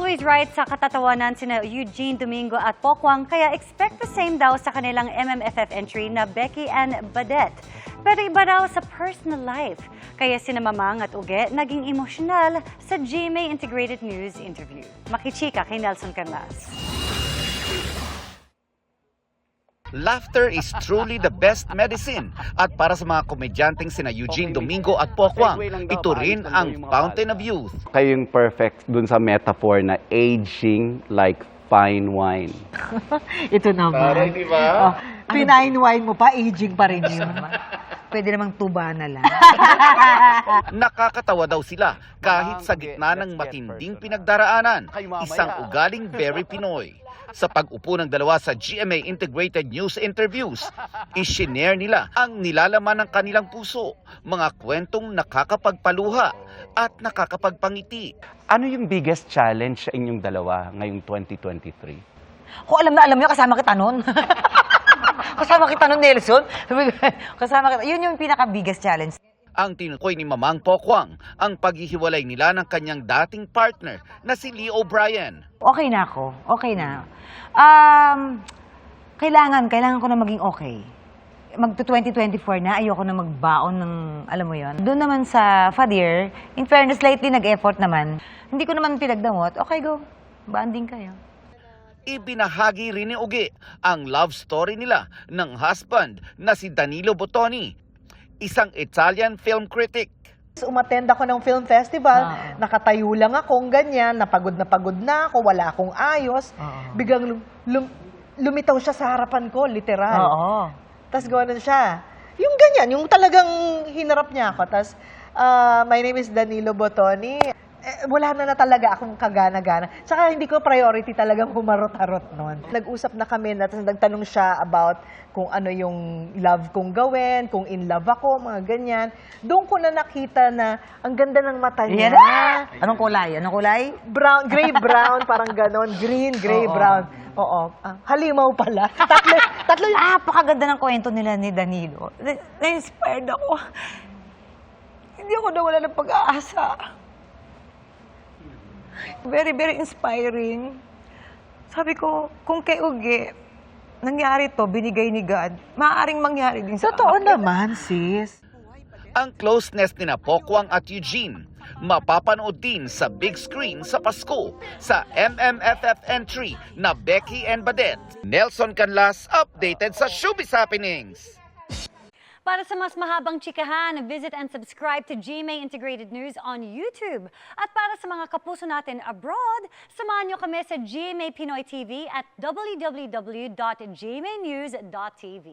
Always right sa katatawanan sina Eugene Domingo at Pokwang, kaya expect the same daw sa kanilang MMFF entry na Becky and Badette. Pero iba raw sa personal life, kaya sina Mamang at Uge naging emosyonal sa GMA Integrated News interview. Makichika kay Nelson Canlas. Laughter is truly the best medicine. At para sa mga komedyanteng sina Eugene Domingo at Pokwang, ito rin ang fountain of youth. Kayo yung perfect dun sa metaphor na aging like fine wine. Ito naman. Taray, di ba? Pinine wine mo pa, aging pa rin yun. Pwede namang tuba na lang. Nakakatawa daw sila kahit sa gitna ng matinding pinagdaraanan. Isang ugaling very Pinoy. Sa pag-upo ng dalawa sa GMA Integrated News interviews, isinare nila ang nilalaman ng kanilang puso, mga kwentong nakakapagpaluha at nakakapagpangiti. Ano yung biggest challenge sa inyong dalawa ngayong 2023? Kung alam na alam nyo, kasama kita nun. Kasama kita nun, Nelson. Kasama kita. Yun yung pinaka-biggest challenge. Ang tinukoy ni Mamang Pokwang ang paghihiwalay nila ng kanyang dating partner na si Lee O'Brien. Okay na ako. Okay na. Kailangan ko na maging okay. Mag-2024 na, ayoko na magbaon ng, alam mo yon. Doon naman sa Fadir, in fairness, lately nag-effort naman. Hindi ko naman pinagdamot. Okay, go. Banding kayo. Ibinahagi rin ni Uge ang love story nila ng husband na si Danilo Bottoni, isang Italian film critic. Umattend ako ng film festival, nakatayo lang akong ganyan, napagod na ako, wala akong ayos. Biglang lumitaw siya sa harapan ko, literal. Tapos gano'n siya. Yung ganyan, yung talagang hinarap niya ako. Tapos, my name is Danilo Bottoni. Wala na talaga akong kagana-gana. Tsaka hindi ko priority talagang humarot-harot noon. Nag-usap na kami, tapos nagtanong siya about kung ano yung love kong gawin, kung in love ako, mga ganyan. Doon ko na nakita na ang ganda ng mata niya. Anong kulay? Anong kulay? Brown, gray-brown, parang ganon. Green, gray-brown. Oo. Halimaw pala. Tatlo yung... Napakaganda ng kwento nila ni Danilo. Na-inspired ako. Hindi ako nawala ng pag-aasa. Very, very inspiring. Sabi ko, kung kay Uge, nangyari to, binigay ni God, maaaring mangyari din sa Totoo akin. naman, sis. Ang closeness ni Pokwang at Eugene mapapanood din sa big screen sa Pasko sa MMFF entry na Becky and Badette. Nelson Canlas, updated sa Showbiz Happenings. Para sa mas mahabang chikahan, visit and subscribe to GMA Integrated News on YouTube. At para sa mga kapuso natin abroad, samahan nyo kami sa GMA Pinoy TV at www.gmanews.tv.